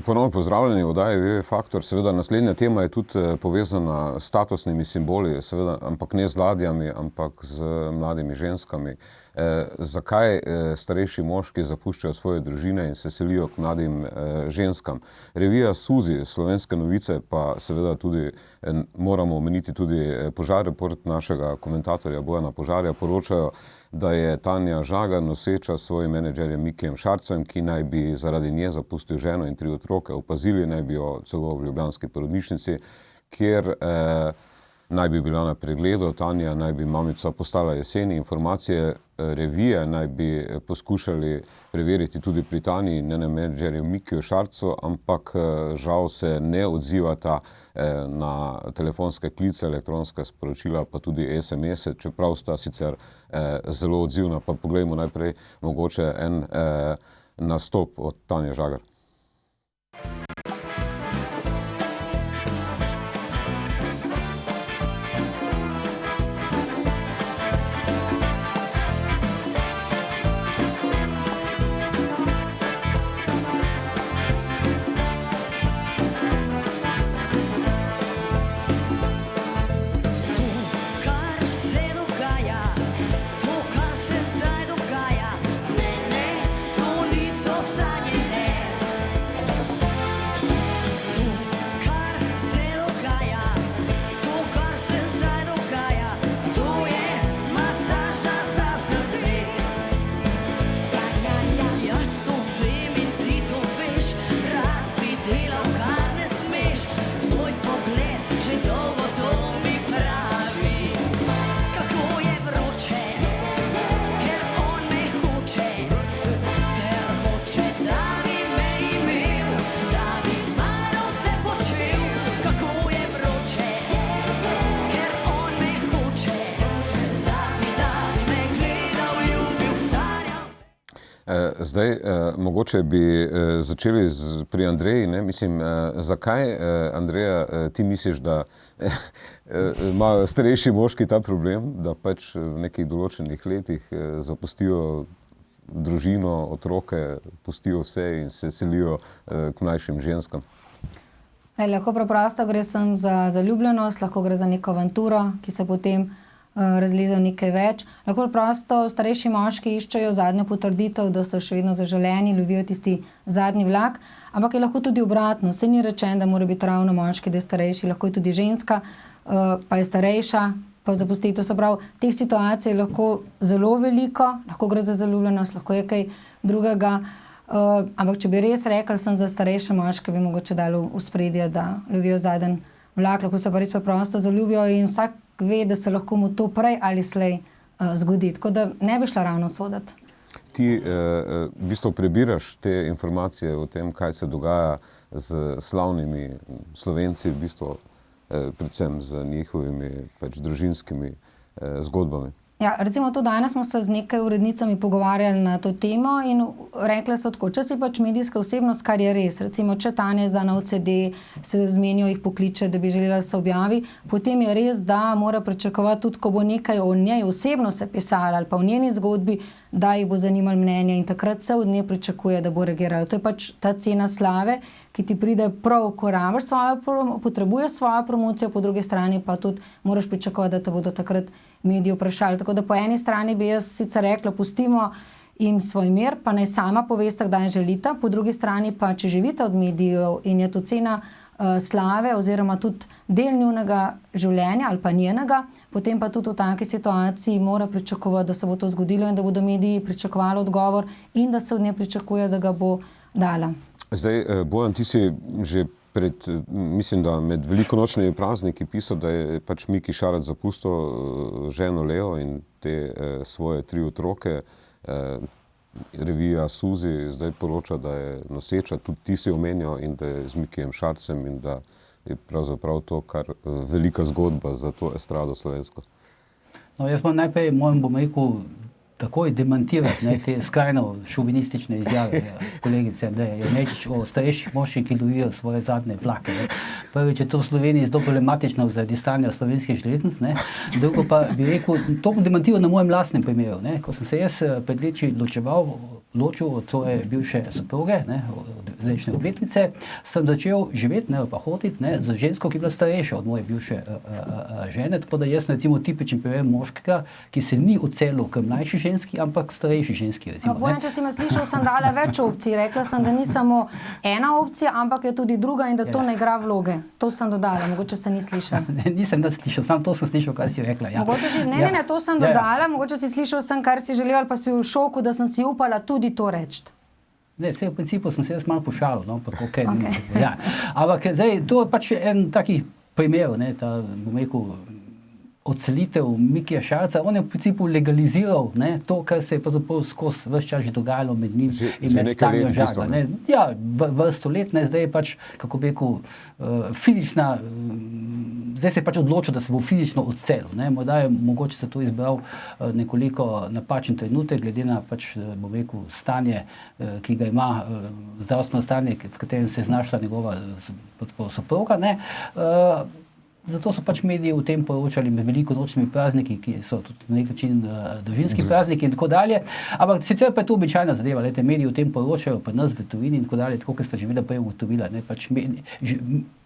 Ponovno pozdravljeni v oddaji VV Faktor. Seveda naslednja tema je tudi povezana s statusnimi simboli, seveda, ampak ne z ladjami, ampak z mladimi ženskami. Zakaj starejši moški zapuščajo svoje družine in se selijo k mladim ženskam? Revija Suzi, Slovenske novice, pa seveda tudi moramo omeniti tudi Požar, report našega komentatorja Bojana Požarja, poročajo, da je Tanja Žagar noseča s svojim menedžerjem Mikijem Šarcem, ki naj bi zaradi nje zapustil ženo in 3 otroke. Opazili naj bi jo celo v ljubljanski porodnišnici, kjer naj bi bila na pregledu. Tanja naj bi mamica postala jeseni. Informacije revije naj bi poskušali preveriti tudi pri Tanji in njenem menedžerju Mikiju Šarcu, ampak žal se ne odzivata na telefonske klice, elektronske sporočila, pa tudi SMS-e, čeprav sta sicer zelo odzivna. Pa poglejmo najprej mogoče en nastop od Tanje Žagar. Zdaj, mogoče bi začeli pri Andreji, ne? Mislim, zakaj, Andreja, ti misliš, da imajo starejši moški ta problem, da pač v nekih določenih letih zapustijo družino, otroke, pustijo vse in se selijo k mlajšim ženskam? Lahko preprosto gre sem za zaljubljenost, lahko gre za neko avanturo, ki se potem razleze v nekaj več. Lahko prosto starejši moški iščejo zadnjo potrditev, da so še vedno zaželeni, lovijo tisti zadnji vlak, ampak je lahko tudi obratno. Saj ni rečeno, da mora biti ravno moški, da je starejši, lahko je tudi ženska, pa je starejša, pa zapusti. To se pravi, teh situacij je lahko zelo veliko, lahko gre za zaljubljenost, lahko je kaj drugega, ampak če bi res rekli, sem za starejše moške, bi mogoče dali v spredje, da lovijo zadnji vlak, lahko se pa res preprosto zaljubijo in vsak ve, da se lahko mu to prej ali slej zgodi. Tako da ne bi šla ravno soditi. Ti v bistvu prebiraš te informacije o tem, kaj se dogaja z slavnimi Slovenci, v bistvu predvsem z njihovimi pač družinskimi zgodbami. Ja, recimo to danes smo se z nekaj urednicami pogovarjali na to temo in rekli so tako, če si pač medijska osebnost, kar je res, recimo, če Tanja zda na OCD, se zmenijo, jih pokliče, da bi želela se objavi, potem je res, da mora pričakovati tudi, ko bo nekaj o njej osebno se pisala ali pa v njeni zgodbi, da jih bo zanimalo mnenje in takrat se od nje pričakuje, da bo reagirala. To je pač ta cena slave, ki ti pride prav, ko rabiš potrebuješ svojo promocijo, po drugi strani pa tudi moraš pričakovati, da te bodo takrat mediji vprašali. Tako da po eni strani bi jaz sicer rekla, pustimo jim svoj mir, pa naj sama povesta, kdaj želita, po drugi strani pa, če živite od medijev in je to cena slave oziroma tudi del njunega življenja ali pa njenega, potem pa tudi v taki situaciji mora pričakovati, da se bo to zgodilo in da bodo mediji pričakovali odgovor in da se od nje pričakuje, da ga bo dala. Zdaj, Bojan, ti si že mislim, da med velikonočnimi prazniki pisal, da je pač Miki Šarec zapustil ženo Leo in te svoje 3 otroke. Revija Suzi zdaj poroča, da je noseča, tudi ti si omenjal, in da je z Mikijem Šarcem in da je pravzaprav to kar velika zgodba za to estrado slovensko. No, jaz pa najprej bom rekel, takoj demantirati te skrajno šovinistične izjave kolegice Andreje Jernečič o starejših moških, ki lovijo svoje zadnje vlake. Prvič je to v Sloveniji zelo problematično zaradi stanja slovenskih železnic. Drugo pa bi rekel, to bom demantiral na mojem lastnem primeru. Ko sem se jaz pred leti ločeval, ločil od svoje bivše soproge, zdajšnje odvetnice, sem začel živeti, pa hoditi z žensko, ki je bila starejša od moje bivše žene, tako da jaz recimo tipičen primer moškega, ki se ni odselil k mlajši ženski, ampak starejši ženski. Recimo, Bojan, če si me slišal, sem dala več opcij. Rekla sem, da ni samo ena opcija, ampak je tudi druga in da to ne igra vloge. To sem dodala, mogoče se ni slišal. Nisem slišal, samo to sem slišal, kar si rekla. Ja. Ne, to sem dodala, mogoče si slišal sem, kar si želel, ali pa si bil v šoku, da sem si upala tudi to reči. Ne, v principu sem se jaz malo pošalil, no, pa okay. Ja. Ampak zdaj, to je pač en taki primer, ta, bom rekel, odselitev Mikija Šarca, on je v principu legaliziral to, kar se je skozi ves čas že dogajalo med njim in med Tanjo Žagar. Ja, vrsto let, zdaj je pač, kako bi rekel, fizična, zdaj se je pač odločil, da se bo fizično odselil. Morda je mogoče se to izbral nekoliko napačen trenutek, glede na pač, bom rekel, stanje, ki ga ima, zdravstveno stanje, v katerem se je znašla njegova soproga. Zato so pač mediji v tem poročali med velikonočnimi prazniki, ki so tudi na nek način družinski prazniki in tako dalje. Ampak sicer pa je to običajna zadeva. Lejte, mediji o tem poročajo, pa nas v tujini in tako dalje, tako kot ste že prej ugotovila. Pač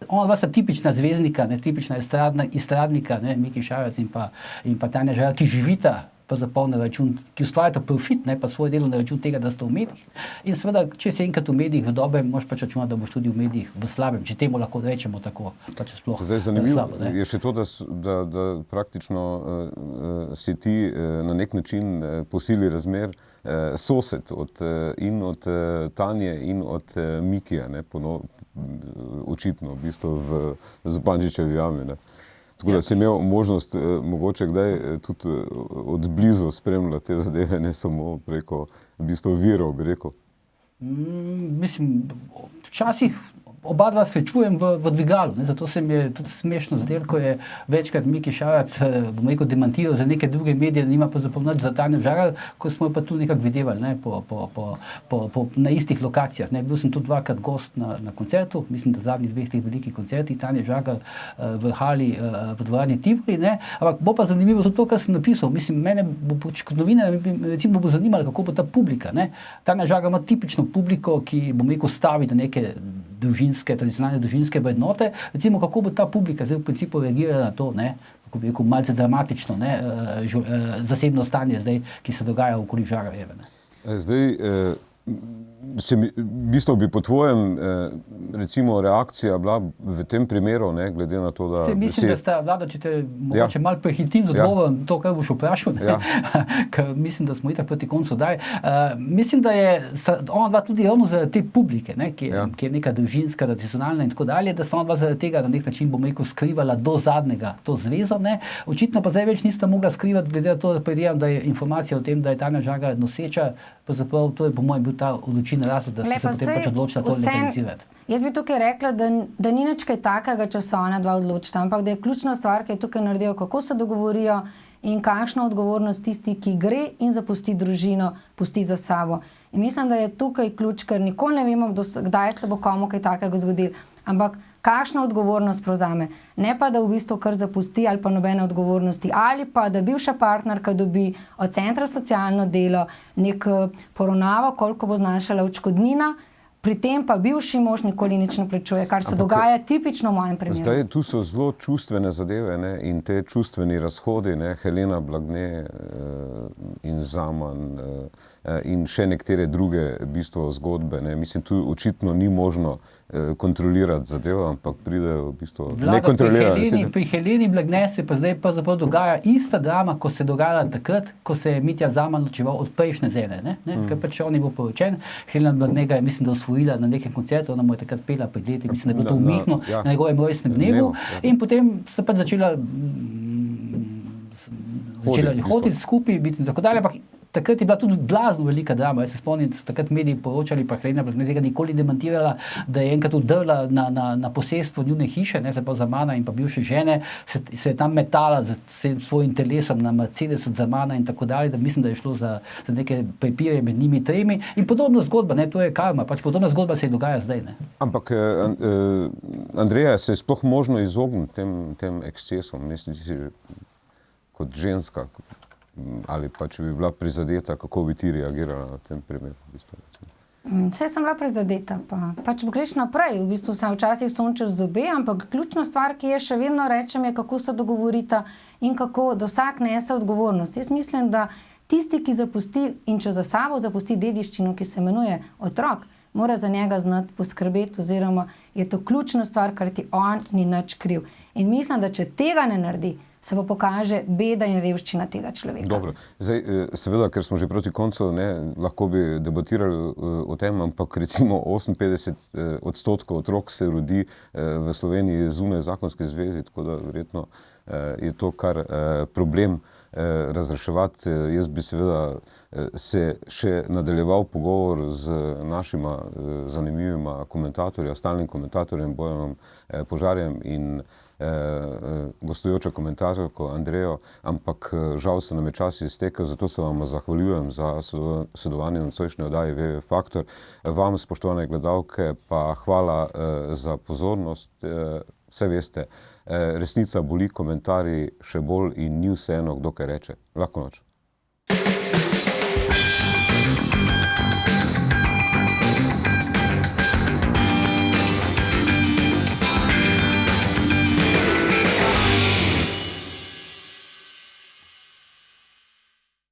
ona dva sta tipična zvezdnika, tipična estradnika, Miki Šarec in pa Tanja Žagar, ki živita na račun, ki ustvarjata profit, pa svoje delo na račun tega, da ste v medijih. In seveda, če si enkrat v medijih v dobrem, moraš pač računati, da boš tudi v medijih v slabem, če temu lahko rečemo tako, pač sploh Zdaj, zanimivo je še to, da praktično si ti na nek način po sili razmer sosed in od Tanje in od Mikija, očitno v bistvu v Zupančičevi jami. Tako da si imel možnost mogoče kdaj tudi od blizu spremljati te zadeve, ne samo preko v bistvu virov, bi rekel. Mislim, včasih oba dva srečujem v dvigalu, zato se mi je tudi smešno zdelo, ko je večkrat Miki Šarec, bom rekel, demantiral za neke druge medije, da nima pa zapomnati za Tanjo Žagar, ko smo pa tu nekako videvali na istih lokacijah. Bil sem tudi dvakrat gost na koncertu, mislim, da zadnjih dveh teh velikih koncertih, Tanje Žagar v hali v dvorani Tivoli, ampak bo pa zanimivo tudi to, kar sem napisal. Mislim, mene bo kot novinar recimo bo zanimalo, kako bo ta publika. Tanja Žagar ima tipično publiko, ki, bom rekel, stavi na neke tradicionalne družinske vrednote. Recimo, kako bo ta publika zdaj v principu reagirala na to, kako bi rekel, malce dramatično, zasebno stanje zdaj, ki se dogaja okoli Žagarjeve. Zdaj, v bistvu bi po tvojem recimo reakcija bila v tem primeru, glede na to, da mislim, da sta Vlada, če te mogoče malo prehitim z odgovorom, to, kar boš vprašal, ker mislim, da smo itak proti koncu daj. Mislim, da je ona dva tudi ravno zaradi te publike, ki je neka družinska, tradicionalna in tako dalje, da sta ona dva zaradi tega na nek način, bom rekel, skrivala do zadnjega to zvezo. Očitno pa zdaj več nista mogla skrivati, glede na to, da predvidevam, da je informacija o tem, da je Tanja Žagar noseča, pravzaprav to je po mojem bil ta odločilni razlog, da ste se potem pač odločila to legalizirati. Jaz bi tukaj rekla, da ni nič kaj takega, če se ona dva odločita, ampak da je ključna stvar, ki je tukaj naredijo, kako se dogovorijo in kakšna odgovornost tisti, ki gre in zapusti družino, pusti za sabo. In mislim, da je tukaj ključ, ker nikoli ne vemo, kdaj se bo komu kaj takega zgodilo, ampak kakšna odgovornost prevzame. Ne pa, da v bistvu kar zapusti ali pa nobene odgovornosti. Ali pa, da bivša partnerka dobi od centra socialno delo nek poravnavo, koliko bo znašala odškodnina, pri tem pa bivši mož nikoli nič ne plačuje, kar se dogaja tipično v mojem primeru. Zdaj, tu so zelo čustvene zadeve in te čustveni razhodi, Helena Blagne in Zaman in še nekatere druge bistvo zgodbe. Mislim, tu očitno ni možno kontrolirati zadevo, ampak pridejo v bistvu nekontrolirati. Pri Heleni Blagne se pa zdaj pravzaprav dogaja ista drama, ko se dogajala takrat, ko se je Mitja Zaman ločeval od prejšnje žene. Ker pač on je bil poročen, Helena Blagne ga je, mislim, da osvojila na nekem koncertu, ona mu je takrat pela pred leti, mislim, da je bilo to v Mihnu, na njegovem rojstnem dnevu. In potem sta pač začela hoditi skupaj, biti in tako dalje, ampak takrat je bila tudi blazno velika drama. Jaz se spomnim, da so takrat mediji poročali, pa Helena Blagne tega nikoli demantirala, da je enkrat udrla na posestvo njune hiše, se pa Zamana in pa bivše žene, se je tam metala z svojim telesom na Mercedes od Zamana in tako dalje, da mislim, da je šlo za neke prepire med njimi tremi. In podobna zgodba, to je karma, pač podobna zgodba se je dogaja zdaj. Ampak, Andreja, se je sploh možno izogniti tem ekscesom, misliš, kot ženska? ali pa če bi bila prizadeta, kako bi ti reagirala na tem primeru? V bistvu, recimo? Vse sem bila prizadeta, pač greš naprej, v bistvu se včasih sončeš zobe, ampak ključna stvar, ki je še vedno rečem, je, kako se dogovorita in kako da vsak nese odgovornost. Jaz mislim, da tisti, ki zapusti in če za sabo zapusti dediščino, ki se imenuje otrok, mora za njega znati poskrbeti oziroma je to ključna stvar, ker ti on ni nič kriv. In mislim, da če tega ne naredi, se pa pokaže beda in revščina tega človeka. Dobro. Zdaj, seveda, ker smo že proti koncu, lahko bi debatirali o tem, ampak recimo 58% otrok se rodi v Sloveniji zunaj zakonske zveze, tako da verjetno je to kar problem razreševati. Jaz bi seveda se še nadaljeval pogovor z našima zanimivima komentatorja, stalnim komentatorjem Bojanom Požarjem in gostujočo komentatorko Andrejo, ampak žal se nam je čas iztekel, zato se vam zahvaljujem za sodelovanje na nocojšnji oddaji WW Faktor. Vam, spoštovane gledalke, pa hvala za pozornost. Vse veste, resnica boli, komentarji še bolj in ni vseeno, kdo kaj reče. Lahko noč.